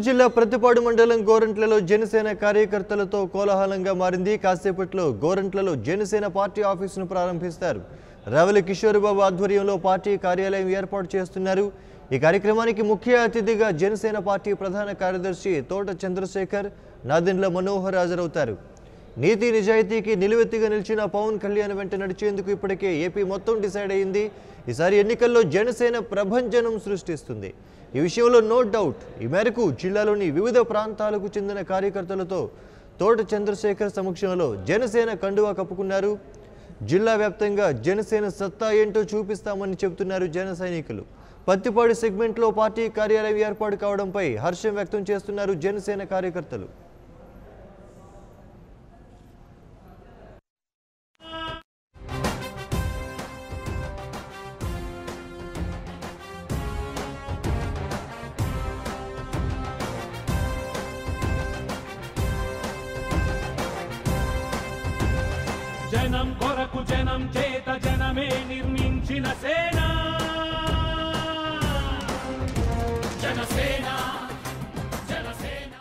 జిల్లా ప్రతిపాడు మండలం గోరంట్లలో జనసేన కార్యకర్తలతో కోలాహలంగా మారింది. కాసేపట్లో గోరంట్లలో జనసేన పార్టీ ఆఫీసును ప్రారంభిస్తారు. రావెల కిషోర్ బాబు ఆధ్వర్యంలో పార్టీ కార్యాలయం ఏర్పాటు చేస్తున్నారు. ఈ కార్యక్రమానికి ముఖ్య అతిథిగా జనసేన పార్టీ ప్రధాన కార్యదర్శి తోట చంద్రశేఖర్, నాదెండ్ల మనోహర్ హాజరవుతారు. నీతి నిజాయితీకి నిలువెత్తిగా నిలిచిన పవన్ కళ్యాణ్ వెంట నడిచేందుకు ఇప్పటికే ఏపీ మొత్తం డిసైడ్ అయింది. ఈసారి ఎన్నికల్లో జనసేన ప్రభంజనం సృష్టిస్తుంది. ఈ విషయంలో నో డౌట్. ఈ మేరకు జిల్లాలోని వివిధ ప్రాంతాలకు చెందిన కార్యకర్తలతో తోట చంద్రశేఖర్ సమక్షంలో జనసేన కండువా కప్పుకున్నారు. జిల్లా వ్యాప్తంగా జనసేన సత్తా ఏంటో చూపిస్తామని చెబుతున్నారు జన సైనికులు. పత్తిపాడు సెగ్మెంట్లో పార్టీ కార్యాలయం ఏర్పాటు కావడంపై హర్షం వ్యక్తం చేస్తున్నారు జనసేన కార్యకర్తలు. జనం కొరకు జనం చేత జనమే నిర్మించిన సేన జనసేన జనసేన.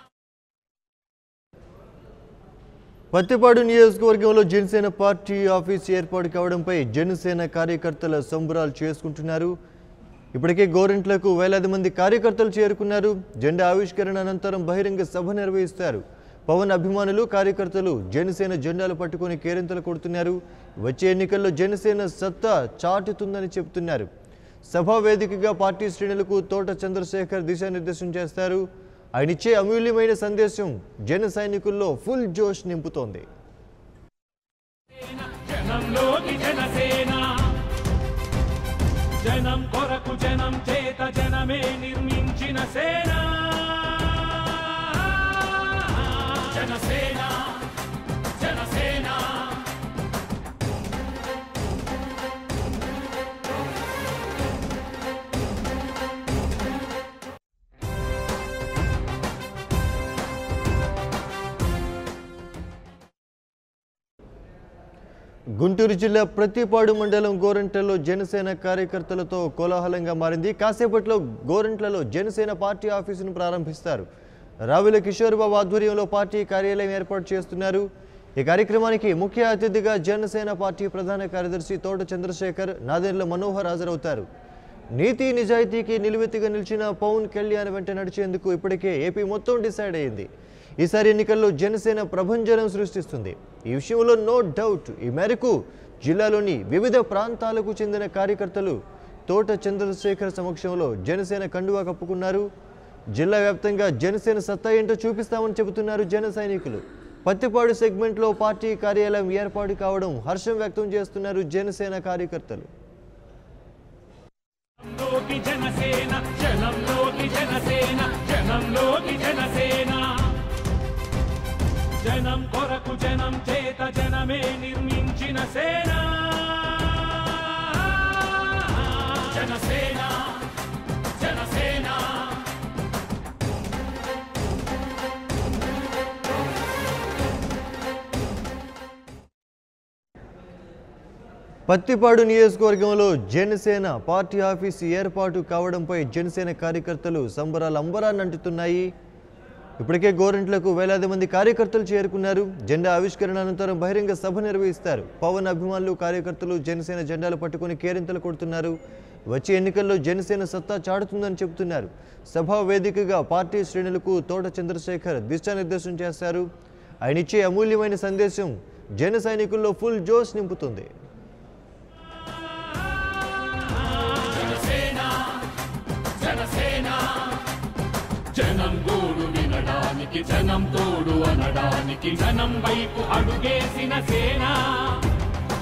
పత్తిపాడు నియోజకవర్గంలో జనసేన పార్టీ ఆఫీస్ ఏర్పాటు కావడంపై జనసేన కార్యకర్తల సంబరాలు చేసుకుంటున్నారు. ఇప్పటికే గోరంట్లకు వేలాది మంది కార్యకర్తలు చేరుకున్నారు. జెండా ఆవిష్కరణ అనంతరం బహిరంగ సభ నిర్వహిస్తారు. పవన్ అభిమానులు కార్యకర్తలు జనసేన జెండాలు పట్టుకుని కేరింతలు కొడుతున్నారు. వచ్చే ఎన్నికల్లో జనసేన సత్తా చాటుతుందని చెబుతున్నారు. సభా వేదికగా పార్టీ శ్రేణులకు తోట చంద్రశేఖర్ దిశానిర్దేశం చేస్తారు. ఆయన ఇచ్చే అమూల్యమైన సందేశం జన సైనికుల్లో ఫుల్ జోష్ నింపుతోంది. జనం కొరకు జనం చేత జనమే నిర్మించిన సేన జనసేన జనసేన. గుంటూరు జిల్లా ప్రతిపాడు మండలం గోరంట్లలో జనసేన కార్యకర్తలతో కోలాహలంగా మారింది. కాసేపట్లో గోరంట్లలో జనసేన పార్టీ ఆఫీసును ప్రారంభిస్తారు. రావెల కిషోర్ బాబు ఆధ్వర్యంలో పార్టీ కార్యాలయం ఏర్పాటు చేస్తున్నారు. ఈ కార్యక్రమానికి ముఖ్య అతిథిగా జనసేన పార్టీ ప్రధాన కార్యదర్శి తోట చంద్రశేఖర్, నాదెండ్ల మనోహర్ హాజరవుతారు. నీతి నిజాయితీకి నిలువెత్తిగా నిలిచిన పవన్ కళ్యాణ్ వెంట నడిచేందుకు ఇప్పటికే ఏపీ మొత్తం డిసైడ్ అయింది. ఈసారి ఎన్నికల్లో జనసేన ప్రభంజనం సృష్టిస్తుంది. ఈ విషయంలో నో డౌట్. ఈ మేరకు జిల్లాలోని వివిధ ప్రాంతాలకు చెందిన కార్యకర్తలు తోట చంద్రశేఖర్ సమక్షంలో జనసేన కండువా కప్పుకున్నారు. జిల్లా వ్యాప్తంగా జనసేన సత్తా ఏంటో చూపిస్తామని చెబుతున్నారు జన సైనికులు. పత్తిపాడు సెగ్మెంట్లో పార్టీ కార్యాలయం ఏర్పాటు కావడం హర్షం వ్యక్తం చేస్తున్నారు జనసేన కార్యకర్తలు. జనం కొరకు జనం చేత జనమే నిర్మించిన సేన జనసేన జనసేన. పత్తిపాడు నియోజకవర్గంలో జనసేన పార్టీ ఆఫీసు ఏర్పాటు కావడంపై జనసేన కార్యకర్తలు సంబరాలు అంబరాన్ని అంటుతున్నాయి. ఇప్పటికే గోరంట్లకు వేలాది మంది కార్యకర్తలు చేరుకున్నారు. జెండా ఆవిష్కరణ అనంతరం బహిరంగ సభ నిర్వహిస్తారు. పవన్ అభిమానులు కార్యకర్తలు జనసేన జెండాలు పట్టుకుని కేరింతలు కొడుతున్నారు. వచ్చే ఎన్నికల్లో జనసేన సత్తా చాటుతుందని చెబుతున్నారు. సభా వేదికగా పార్టీ శ్రేణులకు తోట చంద్రశేఖర్ దిశానిర్దేశం చేస్తారు. ఆయన ఇచ్చే అమూల్యమైన సందేశం జన సైనికుల్లో ఫుల్ జోష్ నింపుతుంది. జనం గోడు వినడానికి, జనం తోడు అనడానికి, జనం వైపు అడుగేసిన సేన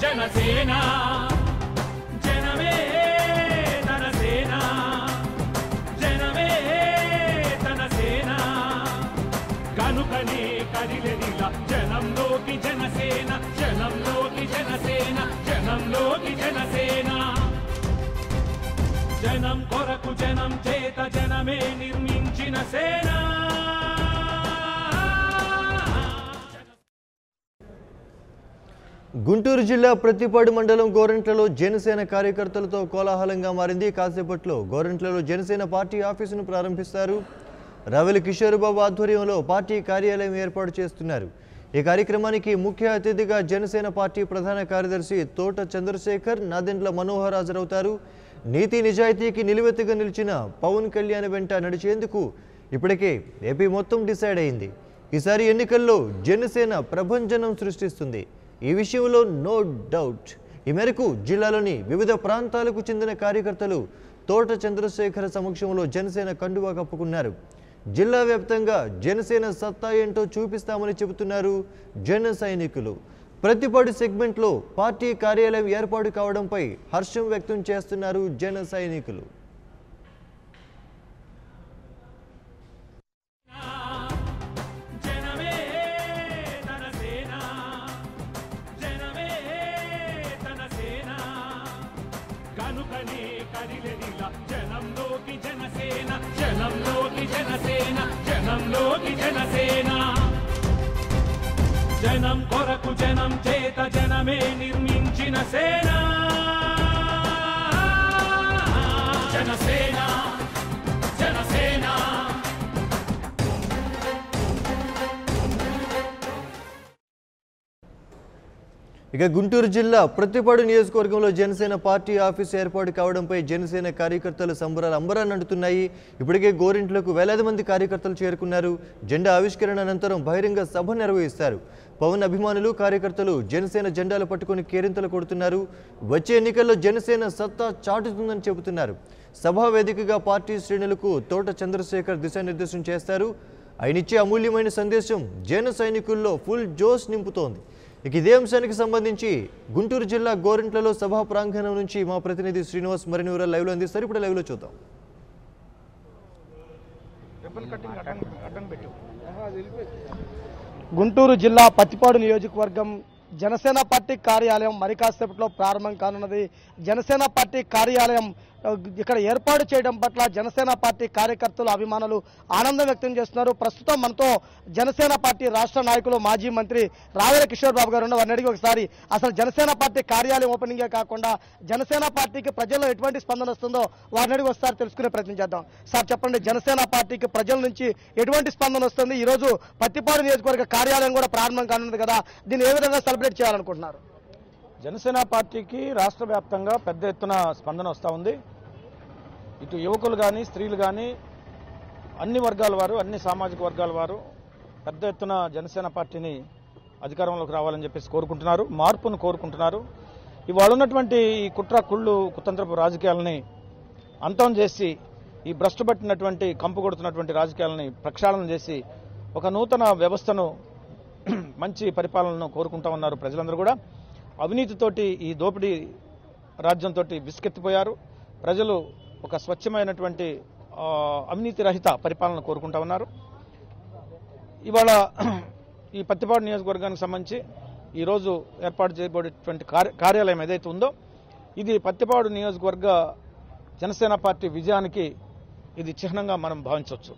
జనసేన. జనమే తన సేన, జనమే తన సేన. కనుకనే కదిలెదిల జనంలోకి జనసేన, జనంలోకి జనసేన, జనంలోకి జనసేన. జనం కొరకు జనం చేత జనమే నిర్మించిన సేన. గుంటూరు జిల్లా ప్రతిపాడు మండలం గోరంట్లలో జనసేన కార్యకర్తలతో కోలాహలంగా మారింది. కాసేపట్లో గోరంట్లలో జనసేన పార్టీ ఆఫీసును ప్రారంభిస్తారు. రావెల కిషోర్ బాబు ఆధ్వర్యంలో పార్టీ కార్యాలయం ఏర్పాటు చేస్తున్నారు. ఈ కార్యక్రమానికి ముఖ్య అతిథిగా జనసేన పార్టీ ప్రధాన కార్యదర్శి తోట చంద్రశేఖర్, నాదెండ్ల మనోహర్ హాజరవుతారు. నీతి నిజాయితీకి నిలువెత్తుగా నిలిచిన పవన్ కళ్యాణ్ వెంట నడిచేందుకు ఇప్పటికే ఏపీ మొత్తం డిసైడ్ అయింది. ఈసారి ఎన్నికల్లో జనసేన ప్రభంజనం సృష్టిస్తుంది. ఈ విషయంలో నో డౌట్. ఈ మేరకు జిల్లాలోని వివిధ ప్రాంతాలకు చెందిన కార్యకర్తలు తోట చంద్రశేఖర్ సమక్షంలో జనసేన కండువా కప్పుకున్నారు. జిల్లా వ్యాప్తంగా జనసేన సత్తా ఏంటో చూపిస్తామని చెబుతున్నారు జన సైనికులు. ప్రతిపాడు సెగ్మెంట్లో పార్టీ కార్యాలయం ఏర్పాటు కావడంపై హర్షం వ్యక్తం చేస్తున్నారు జన సైనికులు. జనం కొరకు జనం చేత జనమే నిర్మించిన సేన జనసేన జనసేన. ఇక గుంటూరు జిల్లా ప్రతిపాడు నియోజకవర్గంలో జనసేన పార్టీ ఆఫీసు ఏర్పాటు కావడంపై జనసేన కార్యకర్తలు సంబరాలు అంబరాన్నంటున్నాయి. ఇప్పటికే గోరింట్లకు వేలాది మంది కార్యకర్తలు చేరుకున్నారు. జెండా ఆవిష్కరణ అనంతరం బహిరంగ సభ నిర్వహిస్తారు. పవన్ అభిమానులు కార్యకర్తలు జనసేన జెండాలు పట్టుకుని కేరింతలు కొడుతున్నారు. వచ్చే ఎన్నికల్లో జనసేన సత్తా చాటుతుందని చెబుతున్నారు. సభా వేదికగా పార్టీ శ్రేణులకు తోట చంద్రశేఖర్ దిశానిర్దేశం చేస్తారు. ఆయనిచ్చే అమూల్యమైన సందేశం జన సైనికుల్లో ఫుల్ జోష్ నింపుతోంది. ఇక ఇదే అంశానికి సంబంధించి గుంటూరు జిల్లా గోరింట్లలో సభా ప్రాంగణం నుంచి మా ప్రతినిధి శ్రీనివాస్ మరిన్ని వివరాలు లైవ్లో అందిస్తారు. ఇప్పుడు లైవ్లో చూద్దాం. గుంటూరు జిల్లా పత్తిపాడు నియోజకవర్గం జనసేన పార్టీ కార్యాలయం మరి కాసేపట్లో ప్రారంభం కానున్నది. జనసేన పార్టీ కార్యాలయం ఇక్కడ ఏర్పాటు చేయడం పట్ల జనసేన పార్టీ కార్యకర్తలు అభిమానులు ఆనందం వ్యక్తం చేస్తున్నారు. ప్రస్తుతం మనతో జనసేన పార్టీ రాష్ట్ర నాయకులు మాజీ మంత్రి రావెల కిషోర్ బాబు గారు వారిని అడిగి ఒకసారి అసలు జనసేన పార్టీ కార్యాలయం ఓపెనింగే కాకుండా జనసేన పార్టీకి ప్రజల్లో ఎటువంటి స్పందన వస్తుందో వారిని అడిగి ఒకసారి తెలుసుకునే ప్రయత్నం చేద్దాం. సార్ చెప్పండి, జనసేన పార్టీకి ప్రజల నుంచి ఎటువంటి స్పందన వస్తుంది? ఈ రోజు పత్తిపాడు నియోజకవర్గ కార్యాలయం కూడా ప్రారంభం కానున్నది కదా, దీన్ని ఏ విధంగా సెలబ్రేట్ చేయాలనుకుంటున్నారు? జనసేన పార్టీకి రాష్ట్ర వ్యాప్తంగా పెద్ద ఎత్తున స్పందన వస్తూ ఉంది. ఇటు యువకులు కానీ స్త్రీలు కానీ అన్ని వర్గాల వారు, అన్ని సామాజిక వర్గాల వారు పెద్ద ఎత్తున జనసేన పార్టీని అధికారంలోకి రావాలని చెప్పేసి కోరుకుంటున్నారు, మార్పును కోరుకుంటున్నారు. ఇవాళ ఉన్నటువంటి ఈ కుట్ర కుళ్ళు కుతంత్రపు రాజకీయాలని అంతం చేసి ఈ భ్రష్టు పట్టినటువంటి కంపు కొడుతున్నటువంటి రాజకీయాలని ప్రక్షాళన చేసి ఒక నూతన వ్యవస్థను మంచి పరిపాలనను కోరుకుంటా ఉన్నారు ప్రజలందరూ కూడా. అవినీతితోటి ఈ దోపిడీ రాజ్యంతో విసుకెత్తిపోయారు ప్రజలు. ఒక స్వచ్ఛమైనటువంటి అవినీతి రహిత పరిపాలన కోరుకుంటా ఉన్నారు. ఇవాళ ఈ పత్తిపాడు నియోజకవర్గానికి సంబంధించి ఈరోజు ఏర్పాటు చేయబడేటువంటి కార్యాలయం ఏదైతే ఉందో ఇది పత్తిపాడు నియోజకవర్గ జనసేన పార్టీ విజయానికి ఇది చిహ్నంగా మనం భావించవచ్చు.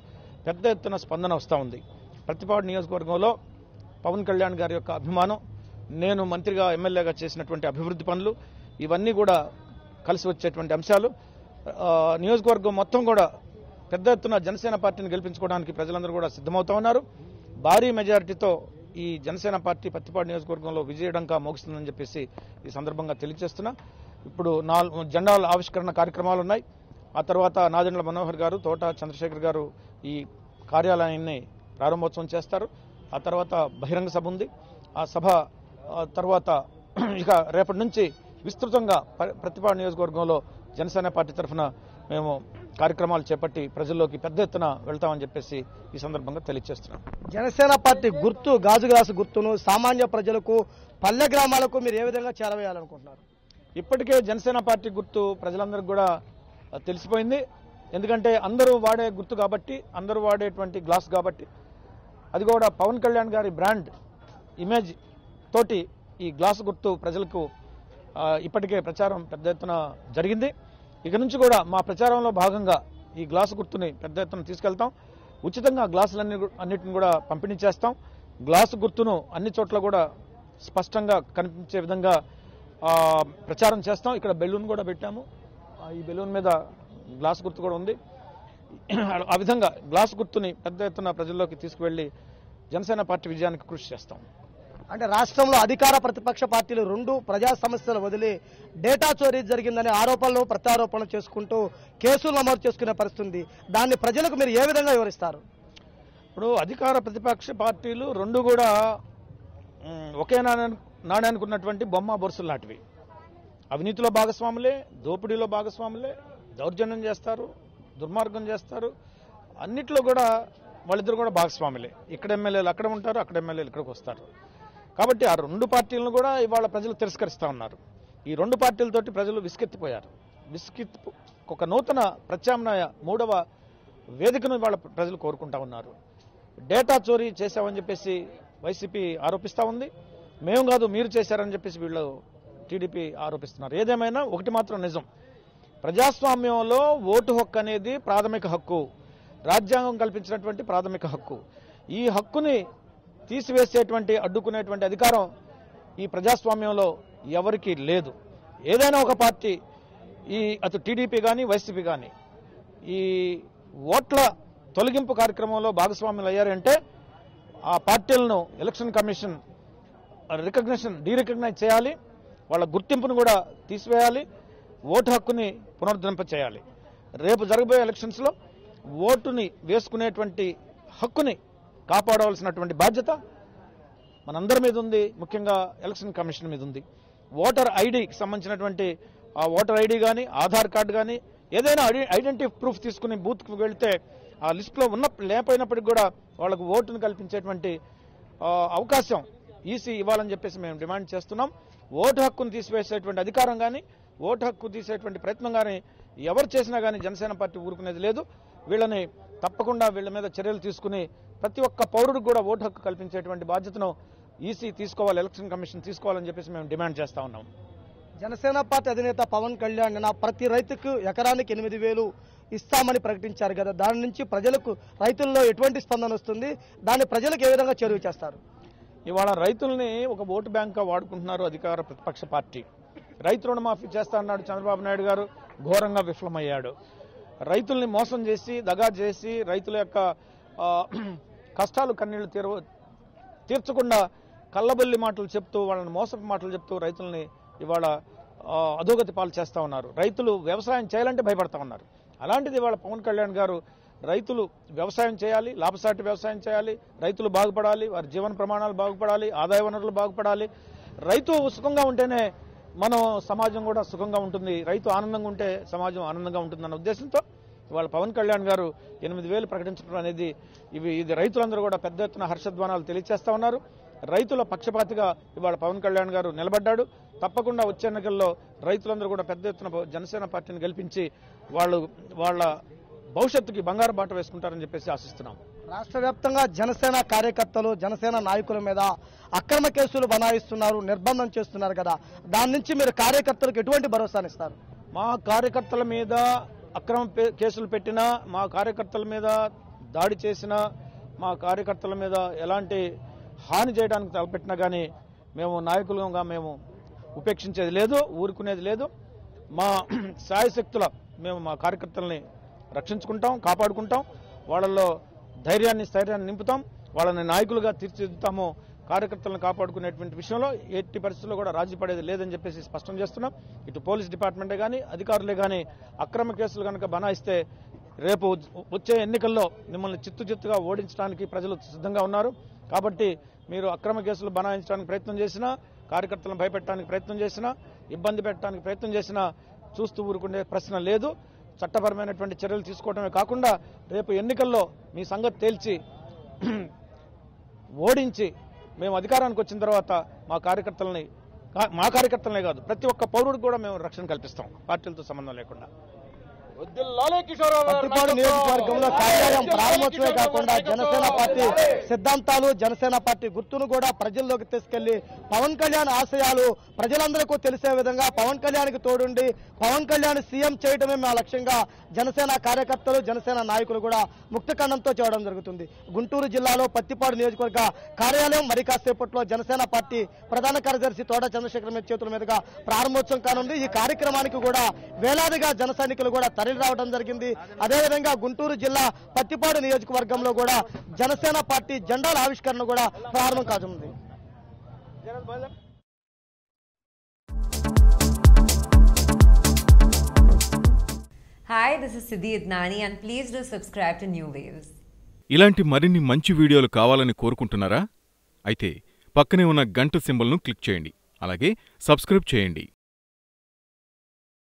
పెద్ద ఎత్తున స్పందన వస్తూ ఉంది. పత్తిపాడు నియోజకవర్గంలో పవన్ కళ్యాణ్ గారి యొక్క అభిమానం, నేను మంత్రిగా ఎమ్మెల్యేగా చేసినటువంటి అభివృద్ధి పనులు ఇవన్నీ కూడా కలిసి వచ్చేటువంటి అంశాలు. నియోజకవర్గం మొత్తం కూడా పెద్ద ఎత్తున జనసేన పార్టీని గెలిపించుకోవడానికి ప్రజలందరూ కూడా సిద్ధమవుతా ఉన్నారు. భారీ మెజారిటీతో ఈ జనసేన పార్టీ పత్తిపాడు నియోజకవర్గంలో విజయడంగా మోగిస్తుందని చెప్పేసి ఈ సందర్భంగా తెలియజేస్తున్నా. ఇప్పుడు 4 జెండాల ఆవిష్కరణ కార్యక్రమాలు ఉన్నాయి. ఆ తర్వాత నాదెండ్ల మనోహర్ గారు, తోట చంద్రశేఖర్ గారు ఈ కార్యాలయాన్ని ప్రారంభోత్సవం చేస్తారు. ఆ తర్వాత బహిరంగ సభ ఉంది. ఆ సభ తర్వాత ఇక రేపటి నుంచి విస్తృతంగా పత్తిపాడు నియోజకవర్గంలో జనసేన పార్టీ తరఫున మేము కార్యక్రమాలు చేపట్టి ప్రజల్లోకి పెద్ద ఎత్తున వెళ్తామని చెప్పేసి ఈ సందర్భంగా తెలియజేస్తున్నాం. జనసేన పార్టీ గుర్తు గాజు గ్లాసు గుర్తును సామాన్య ప్రజలకు, పల్లె గ్రామాలకు మీరు ఏ విధంగా చేరవేయాలనుకుంటున్నారు? ఇప్పటికే జనసేన పార్టీ గుర్తు ప్రజలందరికీ కూడా తెలిసిపోయింది. ఎందుకంటే అందరూ వాడే గుర్తు కాబట్టి, అందరూ వాడేటువంటి గ్లాస్ కాబట్టి. అది కూడా పవన్ కళ్యాణ్ గారి బ్రాండ్ ఇమేజ్ తోటి ఈ గ్లాస్ గుర్తు ప్రజలకు ఇప్పటికే ప్రచారం పెద్ద ఎత్తున జరిగింది. ఇక నుంచి కూడా మా ప్రచారంలో భాగంగా ఈ గ్లాసు గుర్తుని పెద్ద ఎత్తున తీసుకెళ్తాం. ఉచితంగా గ్లాసులన్నిటిని కూడా పంపిణీ చేస్తాం. గ్లాసు గుర్తును అన్ని చోట్ల కూడా స్పష్టంగా కనిపించే విధంగా ప్రచారం చేస్తాం. ఇక్కడ బెలూన్ కూడా పెట్టాము. ఈ బెలూన్ మీద గ్లాస్ గుర్తు కూడా ఉంది. ఆ విధంగా గ్లాస్ గుర్తుని పెద్ద ఎత్తున ప్రజల్లోకి తీసుకువెళ్లి జనసేన పార్టీ విజయానికి కృషి చేస్తాం. అంటే రాష్ట్రంలో అధికార ప్రతిపక్ష పార్టీలు రెండు ప్రజా సమస్యలు వదిలి డేటా చోరీ జరిగిందని ఆరోపణలు ప్రత్యారోపణలు చేసుకుంటూ కేసులు నమోదు చేసుకునే పరిస్థితి ఉంది. దాన్ని ప్రజలకు మీరు ఏ విధంగా వివరిస్తారు? ఇప్పుడు అధికార ప్రతిపక్ష పార్టీలు రెండు కూడా ఒకే నాణ్యానికి ఉన్నటువంటి బొమ్మ బొరుసులు లాంటివి. అవినీతిలో భాగస్వాములే, దోపిడీలో భాగస్వాములే, దౌర్జన్యం చేస్తారు, దుర్మార్గం చేస్తారు. అన్నిట్లో కూడా వాళ్ళిద్దరు కూడా భాగస్వాములే. ఇక్కడ ఎమ్మెల్యేలు అక్కడ ఉంటారు, అక్కడ ఎమ్మెల్యేలు ఇక్కడికి వస్తారు. కాబట్టి ఆ రెండు పార్టీలను కూడా ఇవాళ ప్రజలు తిరస్కరిస్తూ ఉన్నారు. ఈ రెండు పార్టీలతోటి ప్రజలు విసుకెత్తిపోయారు. ఒక నూతన ప్రత్యామ్నాయ మూడవ వేదికను ఇవాళ ప్రజలు కోరుకుంటా ఉన్నారు. డేటా చోరీ చేశామని చెప్పేసి వైసీపీ ఆరోపిస్తూ ఉంది. మేము కాదు మీరు చేశారని చెప్పేసి వీళ్ళు టీడీపీ ఆరోపిస్తున్నారు. ఏదేమైనా ఒకటి మాత్రం నిజం, ప్రజాస్వామ్యంలో ఓటు హక్కు అనేది ప్రాథమిక హక్కు, రాజ్యాంగం కల్పించినటువంటి ప్రాథమిక హక్కు. ఈ హక్కుని తీసివేసేటువంటి అడ్డుకునేటువంటి అధికారం ఈ ప్రజాస్వామ్యంలో ఎవరికీ లేదు. ఏదైనా ఒక పార్టీ అటు టీడీపీ కానీ వైసీపీ కానీ ఈ ఓట్ల తొలగింపు కార్యక్రమంలో భాగస్వాములు అయ్యారంటే ఆ పార్టీలను ఎలక్షన్ కమిషన్ డీరికగ్నైజ్ చేయాలి, వాళ్ళ గుర్తింపును కూడా తీసివేయాలి, ఓటు హక్కుని పునరుద్ధరింప చేయాలి. రేపు జరగబోయే ఎలక్షన్స్లో ఓటుని వేసుకునేటువంటి హక్కుని కాపాడవలసినటువంటి బాధ్యత మనందరి మీద ఉంది, ముఖ్యంగా ఎలక్షన్ కమిషన్ మీద ఉంది. ఓటర్ ఐడికి సంబంధించినటువంటి ఆ ఓటర్ ఐడి కానీ ఆధార్ కార్డు కానీ ఏదైనా ఐడెంటిటీ ప్రూఫ్ తీసుకుని బూత్కి వెళ్తే ఆ లిస్టులో లేకపోయినప్పటికీ కూడా వాళ్ళకు ఓటును కల్పించేటువంటి అవకాశం ఈసీ ఇవ్వాలని చెప్పేసి మేము డిమాండ్ చేస్తున్నాం. ఓటు హక్కును తీసివేసేటువంటి అధికారం కానీ ఓటు హక్కు తీసేటువంటి ప్రయత్నం కానీ ఎవరు చేసినా కానీ జనసేన పార్టీ ఊరుకునేది లేదు. వీళ్ళని తప్పకుండా వీళ్ళ మీద చర్యలు తీసుకుని ప్రతి ఒక్క పౌరుడికి కూడా ఓటు హక్కు కల్పించేటువంటి బాధ్యతను ఈసీ తీసుకోవాలి, ఎలక్షన్ కమిషన్ తీసుకోవాలని చెప్పేసి మేము డిమాండ్ చేస్తా ఉన్నాం. జనసేన పార్టీ అధినేత పవన్ కళ్యాణ్ ప్రతి రైతుకు ఎకరానికి 8,000 ఇస్తామని ప్రకటించారు కదా, దాని నుంచి ప్రజలకు రైతుల్లో ఎటువంటి స్పందన వస్తుంది? దాన్ని ప్రజలకు ఏ విధంగా చేరువ చేస్తారు? ఇవాళ రైతుల్ని ఒక ఓటు బ్యాంక్గా వాడుకుంటున్నారు అధికార ప్రతిపక్ష పార్టీ. రైతు రుణమాఫీ చేస్తా అన్నాడు చంద్రబాబు నాయుడు గారు, ఘోరంగా విఫలమయ్యాడు. రైతుల్ని మోసం చేసి దగా చేసి రైతుల యొక్క కష్టాలు కన్నీళ్లు తీర్చకుండా కళ్ళబొల్లి మాటలు చెప్తూ వాళ్ళని మోసపు మాటలు చెప్తూ రైతుల్ని ఇవాళ అధోగతి పాలు చేస్తూ ఉన్నారు. రైతులు వ్యవసాయం చేయాలంటే భయపడతా ఉన్నారు. అలాంటిది ఇవాళ పవన్ కళ్యాణ్ గారు రైతులు వ్యవసాయం చేయాలి, లాభసాటి వ్యవసాయం చేయాలి, రైతులు బాగుపడాలి, వారి జీవన ప్రమాణాలు బాగుపడాలి, ఆదాయ వనరులు బాగుపడాలి. రైతు సుఖంగా ఉంటేనే మనం సమాజం కూడా సుఖంగా ఉంటుంది, రైతు ఆనందంగా ఉంటే సమాజం ఆనందంగా ఉంటుందన్న ఉద్దేశంతో ఇవాళ పవన్ కళ్యాణ్ గారు 8,000 ప్రకటించడం అనేది ఇది రైతులందరూ కూడా పెద్ద ఎత్తున హర్షధ్వానాలు తెలియజేస్తా ఉన్నారు. రైతుల పక్షపాతిగా ఇవాళ పవన్ కళ్యాణ్ గారు నిలబడ్డాడు. తప్పకుండా వచ్చే ఎన్నికల్లో రైతులందరూ కూడా పెద్ద ఎత్తున జనసేన పార్టీని గెలిపించి వాళ్ళ భవిష్యత్తుకి బంగారు బాట వేసుకుంటారని చెప్పేసి ఆశిస్తున్నాం. రాష్ట్ర వ్యాప్తంగా జనసేన కార్యకర్తలు జనసేన నాయకుల మీద అక్రమ కేసులు బనాయిస్తున్నారు, నిర్బంధం చేస్తున్నారు కదా, దాని నుంచి మీరు కార్యకర్తలకు ఎటువంటి భరోసానిస్తారు? మా కార్యకర్తల మీద అక్రమ కేసులు పెట్టినా, మా కార్యకర్తల మీద దాడి చేసినా, మా కార్యకర్తల మీద ఎలాంటి హాని చేయడానికి తలపెట్టినా కానీ మేము నాయకులుగా మేము ఉపేక్షించేది లేదు, ఊరుకునేది లేదు. మా శాయశక్తుల మేము మా కార్యకర్తల్ని రక్షించుకుంటాం, కాపాడుకుంటాం, వాళ్ళల్లో ధైర్యాన్ని స్థైర్యాన్ని నింపుతాం, వాళ్ళని నాయకులుగా తీర్చిదిద్దుతాము. కార్యకర్తలను కాపాడుకునేటువంటి విషయంలో ఎట్టి పరిస్థితుల్లో కూడా రాజీ పడేది లేదని చెప్పేసి స్పష్టం చేస్తున్నాం. ఇటు పోలీస్ డిపార్ట్మెంటే కానీ అధికారులే కానీ అక్రమ కేసులు కనుక బనాయిస్తే రేపు వచ్చే ఎన్నికల్లో మిమ్మల్ని చిత్తుగా ఓడించడానికి ప్రజలు సిద్ధంగా ఉన్నారు. కాబట్టి మీరు అక్రమ కేసులు బనాయించడానికి ప్రయత్నం చేసినా, కార్యకర్తలను భయపెట్టడానికి ప్రయత్నం చేసినా, ఇబ్బంది పెట్టడానికి ప్రయత్నం చేసినా చూస్తూ ఊరుకునే ప్రశ్న లేదు. చట్టపరమైనటువంటి చర్యలు తీసుకోవడమే కాకుండా రేపు ఎన్నికల్లో మీ సంగతి తేల్చి ఓడించి మేము అధికారానికి వచ్చిన తర్వాత మా కార్యకర్తలనే కాదు ప్రతి ఒక్క పౌరుడికి కూడా మేము రక్షణ కల్పిస్తాం, పార్టీలతో సంబంధం లేకుండా. పత్తిపాడు నియోజకవర్గంలో కార్యాలయం ప్రారంభోత్సవమే కాకుండా జనసేన పార్టీ సిద్ధాంతాలు, జనసేన పార్టీ గుర్తును కూడా ప్రజల్లోకి తీసుకెళ్లి పవన్ కళ్యాణ్ ఆశయాలు ప్రజలందరికీ తెలిసే విధంగా పవన్ కళ్యాణ్కి తోడుండి పవన్ కళ్యాణ్ సీఎం చేయడమే మా లక్ష్యంగా జనసేన కార్యకర్తలు, జనసేన నాయకులు కూడా ముక్తఖండంతో చేయడం జరుగుతుంది. గుంటూరు జిల్లాలో పత్తిపాడు నియోజకవర్గ కార్యాలయం మరి కాసేపట్లో జనసేన పార్టీ ప్రధాన కార్యదర్శి తోట చంద్రశేఖర్ చేతుల మీదుగా ప్రారంభోత్సవం కానుంది. ఈ కార్యక్రమానికి కూడా వేలాదిగా జన సైనికులు కూడా తరలి తరలి రావడం జరిగింది. అదేవిధంగా గుంటూరు జిల్లా పత్తిపాడు నియోజకవర్గంలో కూడా జనసేన పార్టీ జెండాల ఆవిష్కరణ కూడా ప్రారంభం కానుంది. Hi, this is Siddhi Idnani and please do subscribe to New Waves. ఇలాంటి మరిన్ని మంచి వీడియోలు కావాలని కోరుకుంటున్నారా? అయితే పక్కనే ఉన్న గంట సింబల్ను క్లిక్ చేయండి. అలాగే సబ్స్క్రైబ్ చేయండి.